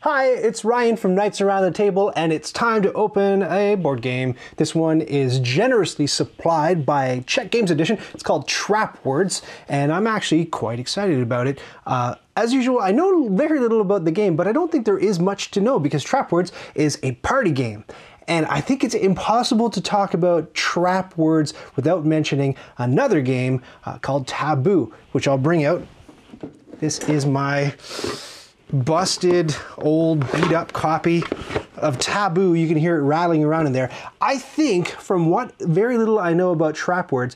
Hi, it's Ryan from Knights Around the Table, and it's time to open a board game. This one is generously supplied by Czech Games Edition. It's called Trapwords, and I'm actually quite excited about it. As usual, I know very little about the game, but I don't think there is much to know because Trapwords is a party game. And I think it's impossible to talk about Trapwords without mentioning another game called Taboo, which I'll bring out. This is my busted, old, beat-up copy of Taboo. You can hear it rattling around in there. I think, from what very little I know about Trapwords,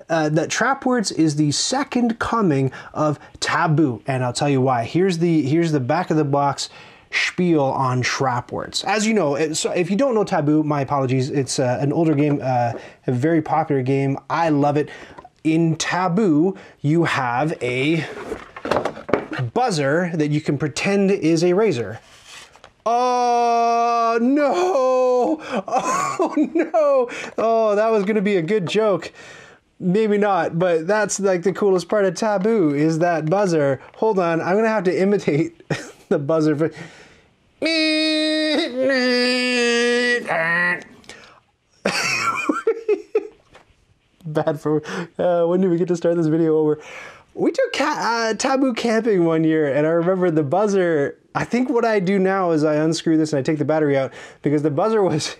that Trapwords is the second coming of Taboo, and I'll tell you why. Here's the back of the box spiel on Trapwords. As you know, so if you don't know Taboo, my apologies. It's an older game, a very popular game. I love it. In Taboo, you have a buzzer that you can pretend is a razor. Oh no! Oh no! Oh, that was gonna be a good joke. Maybe not, but that's like the coolest part of Taboo is that buzzer. Hold on, I'm gonna have to imitate the buzzer for bad for when did we get to start this video over? We took Taboo camping one year, and I remember the buzzer. I think what I do now is I unscrew this and I take the battery out because the buzzer was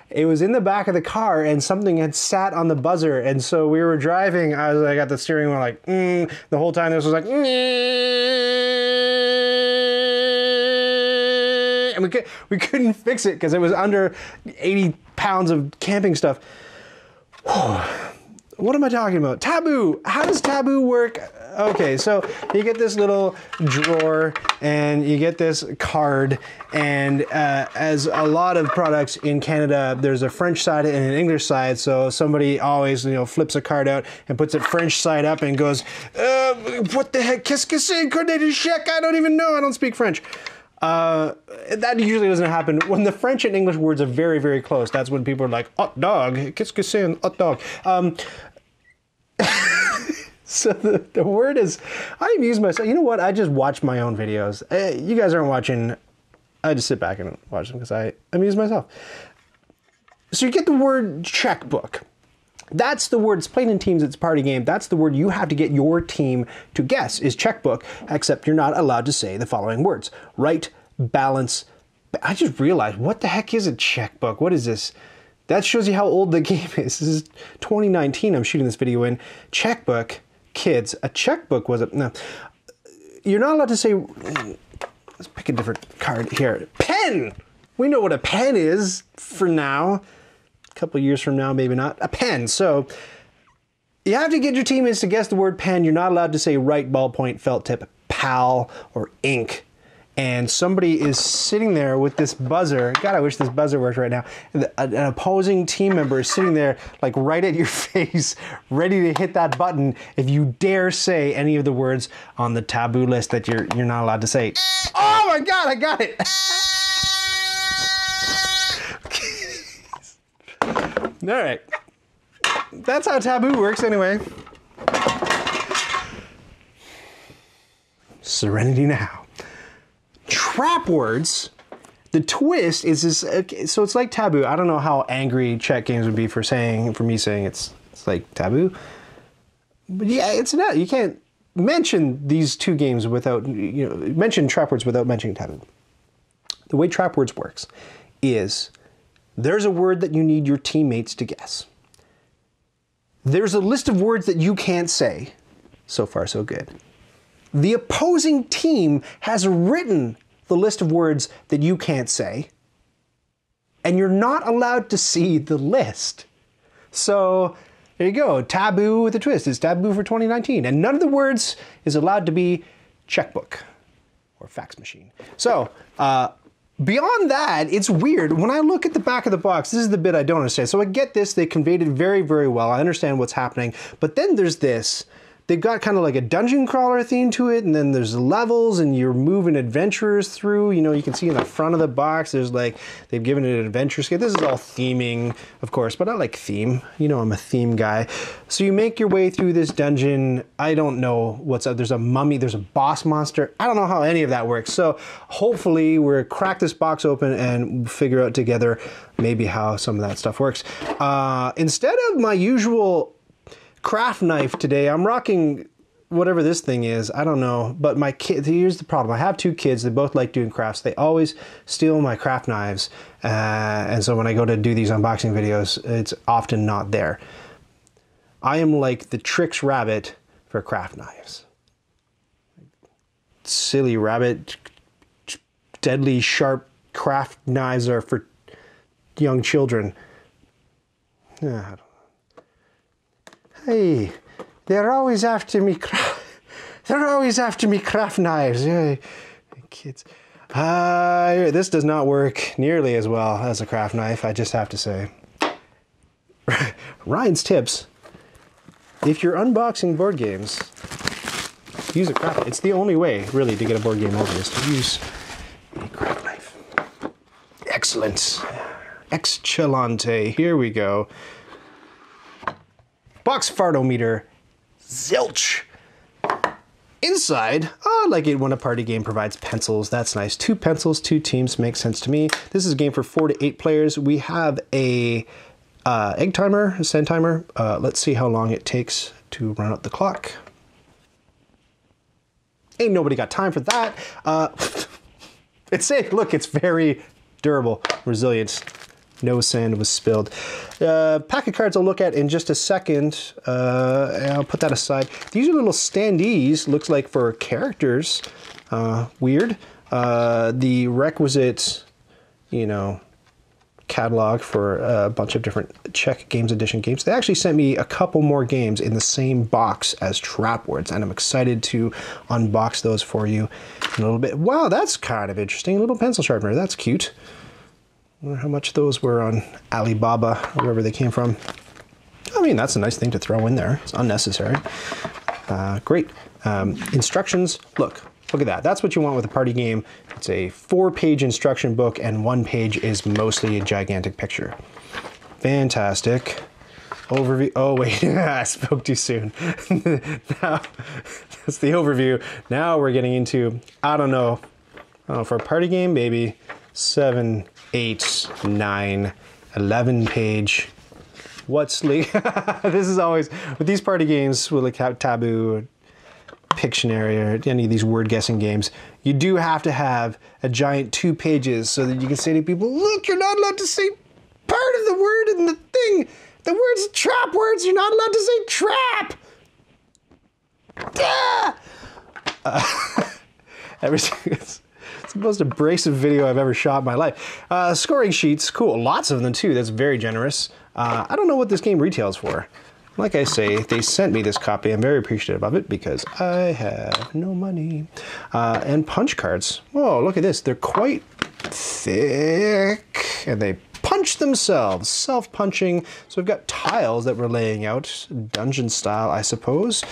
in the back of the car and something had sat on the buzzer, and so we were driving. I got the steering wheel like the whole time. This was like and we couldn't fix it because it was under 80 pounds of camping stuff. What am I talking about? Taboo! How does Taboo work? Okay, so you get this little drawer and you get this card, and as a lot of products in Canada, there's a French side and an English side, so somebody always, flips a card out and puts it French side up and goes, what the heck? Qu'est-ce que c'est? I don't even know. I don't speak French. That usually doesn't happen. When the French and English words are very, very close, that's when people are like, hot dog, qu'est-ce que c'est un hot dog? So the word is, I amuse myself. You know what? I just watch my own videos. You guys aren't watching. I just sit back and watch them because I amuse myself. So you get the word checkbook. That's the word. It's played in teams. It's a party game. That's the word you have to get your team to guess is checkbook, except you're not allowed to say the following words. Right, balance. I just realized, what the heck is a checkbook? What is this? That shows you how old the game is. This is 2019. I'm shooting this video in. Checkbook. Kids, a checkbook was no. You're not allowed to say. Let's pick a different card here. Pen. We know what a pen is for now. A couple of years from now, maybe not. A pen. So you have to get your teammates to guess the word pen. You're not allowed to say right, ballpoint, felt tip, pal, or ink. And somebody is sitting there with this buzzer. God, I wish this buzzer worked right now. An opposing team member is sitting there, like right at your face, ready to hit that button if you dare say any of the words on the taboo list that you're not allowed to say. Oh my God, I got it! All right. That's how Taboo works anyway. Serenity now. Trapwords, the twist is this, okay, so it's like Taboo. I don't know how angry Czech games would be for me saying it's like Taboo. But yeah, it's not. You can't mention these two games without, mention Trapwords without mentioning Taboo. The way Trapwords works is there's a word that you need your teammates to guess. There's a list of words that you can't say. So far, so good. The opposing team has written the list of words that you can't say, and you're not allowed to see the list. So there you go. Taboo with a twist. It's Taboo for 2019. And none of the words is allowed to be checkbook or fax machine. So beyond that, it's weird. When I look at the back of the box, this is the bit I don't understand. So I get this. They conveyed it very, very well. I understand what's happening. But then there's this. they've got kind of like a dungeon crawler theme to it, and then there's levels, and you're moving adventurers through. You know, you can see in the front of the box, there's like, they've given it an adventure scale. This is all theming, of course, but I like theme. You know, I'm a theme guy. So you make your way through this dungeon. I don't know what's up. There's a mummy, there's a boss monster. I don't know how any of that works. So hopefully we'll crack this box open and figure out together maybe how some of that stuff works. Instead of my usual craft knife today, I'm rocking whatever this thing is. I don't know, but my kids, here's the problem. I have 2 kids. They both like doing crafts. They always steal my craft knives. And so when I go to do these unboxing videos, it's often not there. I am like the Trix rabbit for craft knives. Silly rabbit, deadly sharp craft knives are for young children. Hey, they're always after me. They're always after me craft knives. Yeah, kids. This does not work nearly as well as a craft knife, I just have to say. Ryan's tips. If you're unboxing board games, use a craft knife. It's the only way, really, to get a board game over is to use a craft knife. Excellent. Excellente. Here we go. Box fartometer. Zilch. Inside, I like it when a party game provides pencils. That's nice. 2 pencils, 2 teams makes sense to me. This is a game for 4 to 8 players. We have a egg timer, a sand timer. Let's see how long it takes to run out the clock. Ain't nobody got time for that. It's safe. Look, it's very durable, resilient. No sand was spilled. Pack of cards I'll look at in just a second. And I'll put that aside. These are little standees, looks like for characters. Weird. The requisite, you know, catalog for a bunch of different Czech Games Edition games. They actually sent me a couple more games in the same box as Trapwords, and I'm excited to unbox those for you in a little bit. Wow, that's kind of interesting. A little pencil sharpener. That's cute. I wonder how much those were on Alibaba, or wherever they came from. I mean, that's a nice thing to throw in there. It's unnecessary. Great. Instructions. Look at that. That's what you want with a party game. It's a 4-page instruction book, and 1 page is mostly a gigantic picture. Fantastic. Overview. Oh, wait. I spoke too soon. Now, that's the overview. Now we're getting into, I don't know, for a party game, maybe 7, 8, 9, 11 page. What's legal? This is always, with these party games, with like Taboo, Pictionary, or any of these word guessing games, you do have to have a giant 2 pages so that you can say to people, look, you're not allowed to say part of the word in the thing. The word's trap words, you're not allowed to say trap. It's the most abrasive video I've ever shot in my life. Scoring sheets, cool. Lots of them too. That's very generous. I don't know what this game retails for. Like I say, they sent me this copy. I'm very appreciative of it because I have no money. And punch cards. Oh, look at this. They're quite thick. And they punch themselves. Self-punching. So we've got tiles that we're laying out. Dungeon style, I suppose.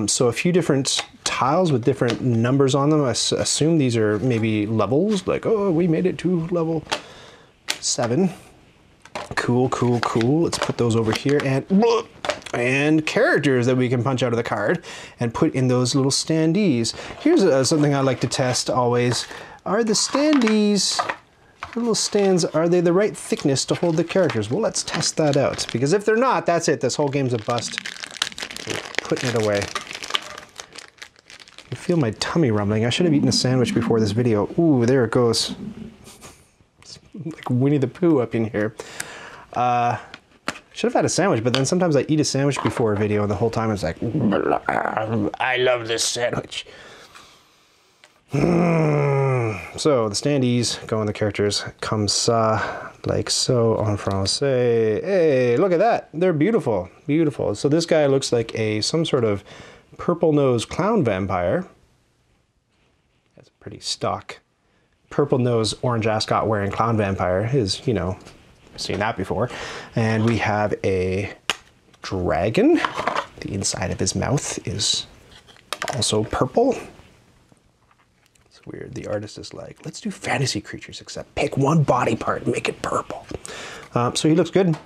So a few different tiles with different numbers on them. I assume these are maybe levels. Like, oh, we made it to level 7. Cool, cool, cool. Let's put those over here, and characters that we can punch out of the card and put in those little standees. Here's something I like to test always. Are the standees, the little stands, are they the right thickness to hold the characters? Well, let's test that out, because if they're not, that's it. This whole game's a bust. Putting it away. I feel my tummy rumbling. I should have eaten a sandwich before this video. Ooh, there it goes. It's like Winnie the Pooh up in here. Should have had a sandwich, but then sometimes I eat a sandwich before a video and the whole time it's like, I love this sandwich. So the standees go on the characters, comme ça, like so, en français. Hey, look at that. They're beautiful, beautiful. So this guy looks like some sort of purple-nosed clown vampire. That's a pretty stock purple-nosed orange ascot wearing clown vampire. Is, you know, seen that before. And we have a dragon. The inside of his mouth is also purple. It's weird. The artist is like, let's do fantasy creatures, except pick one body part and make it purple. So he looks good.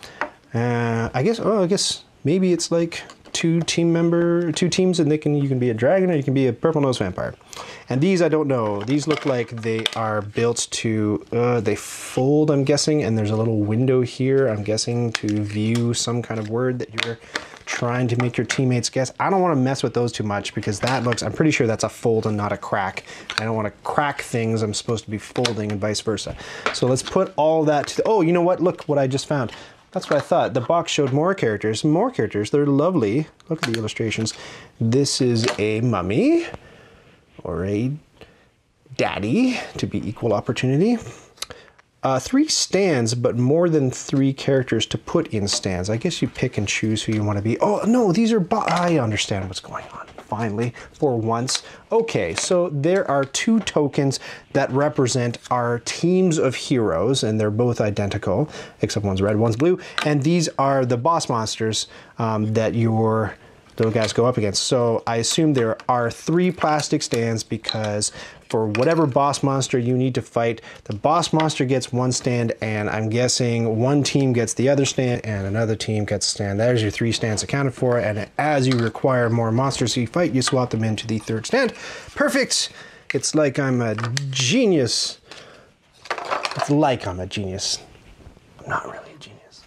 I guess maybe it's like two teams, and you can be a dragon or you can be a purple nose vampire. And these, I don't know. These look like they are built to, they fold, I'm guessing, and there's a little window here, I'm guessing, to view some kind of word that you're trying to make your teammates guess. I don't want to mess with those too much because that looks, I'm pretty sure that's a fold and not a crack. I don't want to crack things I'm supposed to be folding and vice versa. So let's put all that to, oh, you know what? Look what I just found. That's what I thought. The box showed more characters. More characters. They're lovely. Look at the illustrations. This is a mummy or a daddy to be equal opportunity. 3 stands, but more than 3 characters to put in stands. I guess you pick and choose who you want to be. Oh, no, these are... I understand what's going on, finally, for once. Okay, so there are 2 tokens that represent our teams of heroes, and they're both identical, except one's red, one's blue. And these are the boss monsters that your little guys go up against. So I assume there are 3 plastic stands because for whatever boss monster you need to fight, the boss monster gets 1 stand, and I'm guessing one team gets the other stand and another team gets a stand. There's your 3 stands accounted for, and as you require more monsters you fight, you swap them into the 3rd stand. Perfect! It's like I'm a genius. It's like I'm a genius. I'm not really a genius.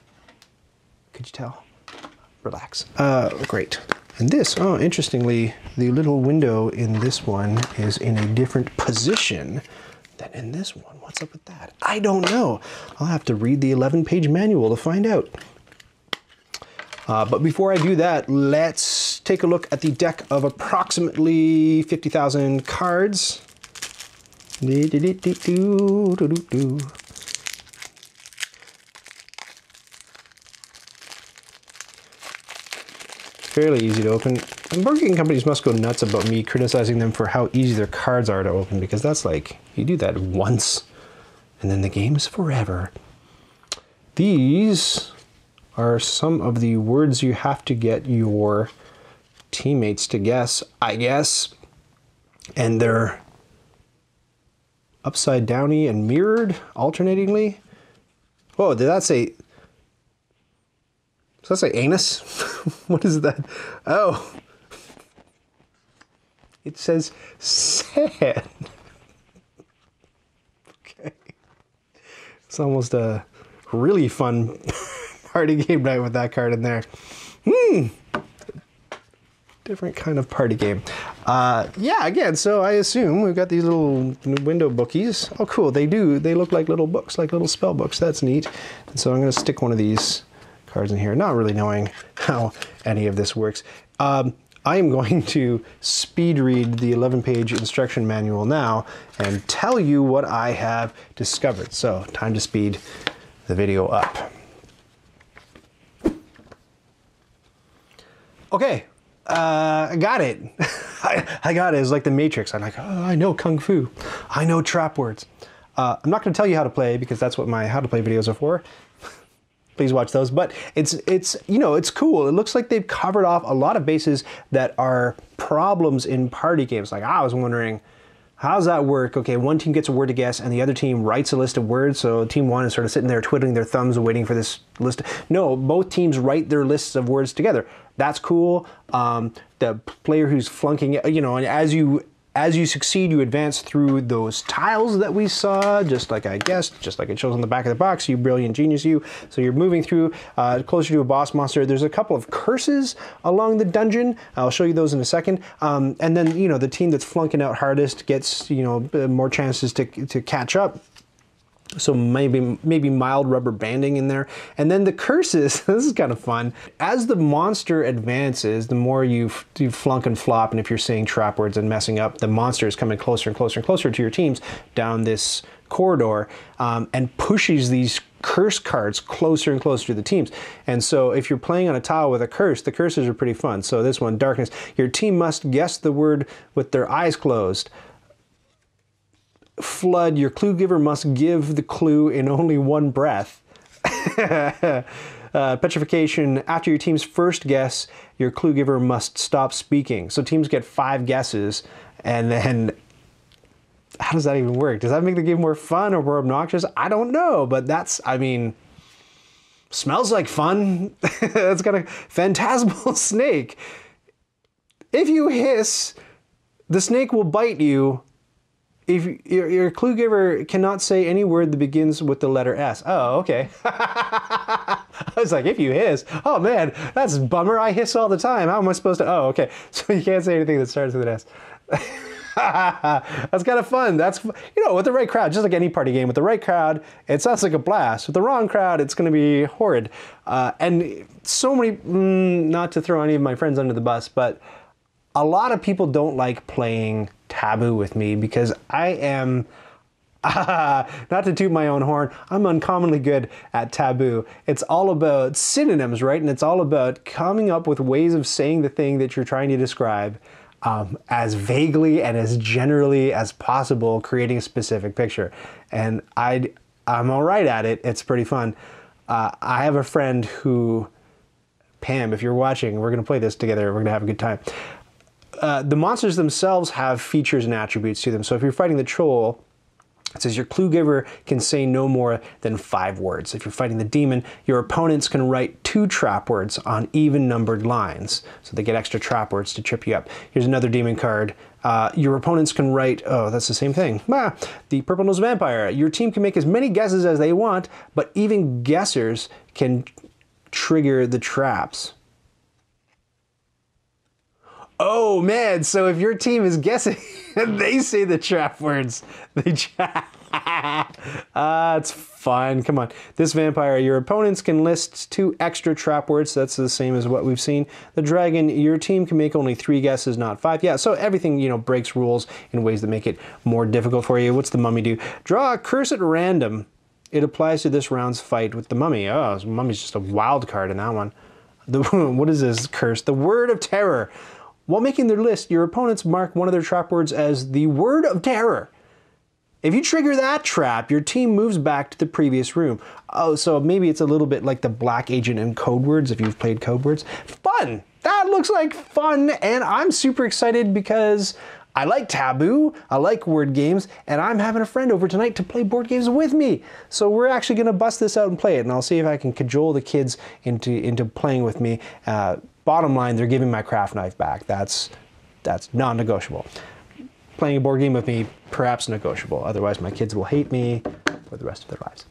Could you tell? Relax. Great. And this, oh, interestingly, the little window in this one is in a different position than in this one. What's up with that? I don't know. I'll have to read the 11-page manual to find out. But before I do that, let's take a look at the deck of approximately 50,000 cards. Fairly easy to open. And board game companies must go nuts about me criticizing them for how easy their cards are to open, because that's like, you do that once and then the game is forever. These are some of the words you have to get your teammates to guess, I guess. And they're upside downy and mirrored alternatingly. Whoa, did that say... Does that say anus? What is that? Oh. It says sad. Okay. It's almost a really fun party game night with that card in there. Different kind of party game. Yeah, again, so I assume we've got these little window bookies. Oh, cool. They do. They look like little books, like little spell books. That's neat. And so I'm going to stick one of these cards in here, not really knowing how any of this works. I am going to speed read the 11-page instruction manual now and tell you what I have discovered. So, time to speed the video up. Okay, I got it. I got it. It's like the Matrix. I'm like, oh, I know Kung Fu. I know Trapwords. I'm not going to tell you how to play because that's what my how to play videos are for. Please watch those. But it's you know, it's cool. It looks like they've covered off a lot of bases that are problems in party games. Like I was wondering, how does that work? Okay, one team gets a word to guess and the other team writes a list of words. So team one is sort of sitting there twiddling their thumbs and waiting for this list. No, both teams write their lists of words together. That's cool. The player who's flunking, you know, and as you succeed, you advance through those tiles that we saw, just like I guessed, just like it shows on the back of the box, you brilliant genius, you. So you're moving through closer to a boss monster. There's a couple of curses along the dungeon. I'll show you those in a second. And then, you know, the team that's flunking out hardest gets, you know, more chances to catch up. So maybe mild rubber banding in there. And then the curses, this is kind of fun. As the monster advances, the more you flunk and flop, and if you're saying Trapwords and messing up, the monster is coming closer and closer and closer to your teams down this corridor and pushes these curse cards closer and closer to the teams. And so if you're playing on a tile with a curse, the curses are pretty fun. So this one, darkness, your team must guess the word with their eyes closed. Flood, your clue giver must give the clue in only one breath. Petrification, after your team's first guess, your clue giver must stop speaking. So teams get 5 guesses, and then how does that even work? Does that make the game more fun or more obnoxious? I don't know, but that's, I mean, smells like fun. It's got a phantasmal snake. If you hiss, the snake will bite you. If your clue giver cannot say any word that begins with the letter S. Oh, okay. I was like, if you hiss, oh man, that's a bummer. I hiss all the time. How am I supposed to? Oh, okay. So you can't say anything that starts with an S. That's kind of fun. That's, you know, with the right crowd, just like any party game, with the right crowd, it sounds like a blast. With the wrong crowd, it's going to be horrid. And so many, not to throw any of my friends under the bus, but a lot of people don't like playing Taboo with me because I am, not to toot my own horn, I'm uncommonly good at Taboo. It's all about synonyms, right? And it's all about coming up with ways of saying the thing that you're trying to describe as vaguely and as generally as possible, creating a specific picture. And I'm all right at it. It's pretty fun. I have a friend who, Pam, if you're watching, we're going to play this together. We're going to have a good time. The monsters themselves have features and attributes to them. So if you're fighting the troll, it says your clue giver can say no more than 5 words. If you're fighting the demon, your opponents can write 2 trap words on even numbered lines. So they get extra trap words to trip you up. Here's another demon card. Your opponents can write, oh, that's the same thing. The purple-nosed vampire. Your team can make as many guesses as they want, but even guessers can trigger the traps. Oh man, so if your team is guessing and they say the trap words, it's fun. Come on. This vampire, your opponents can list 2 extra trap words. That's the same as what we've seen. The dragon, your team can make only 3 guesses, not 5. Yeah, so everything, you know, breaks rules in ways that make it more difficult for you. What's the mummy do? Draw a curse at random. It applies to this round's fight with the mummy. Oh, the mummy's just a wild card in that one. What is this curse? The word of terror. While making their list, your opponents mark one of their trap words as the word of terror. If you trigger that trap, your team moves back to the previous room. Oh, so maybe it's a little bit like the Black Agent in Code Words, if you've played Code Words. Fun! That looks like fun, and I'm super excited because I like Taboo, I like word games, and I'm having a friend over tonight to play board games with me. So we're actually going to bust this out and play it, and I'll see if I can cajole the kids into playing with me. Bottom line, they're giving my craft knife back. That's non-negotiable. Playing a board game with me, perhaps negotiable. Otherwise, my kids will hate me for the rest of their lives.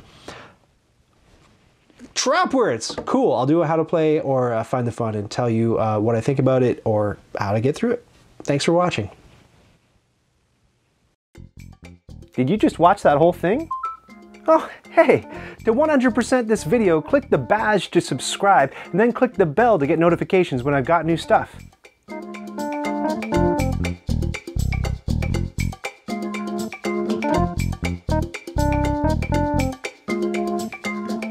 Trapwords! Cool. I'll do a how to play or find the fun and tell you what I think about it or how to get through it. Thanks for watching. Did you just watch that whole thing? Oh, hey, to 100% this video, click the badge to subscribe and then click the bell to get notifications when I've got new stuff.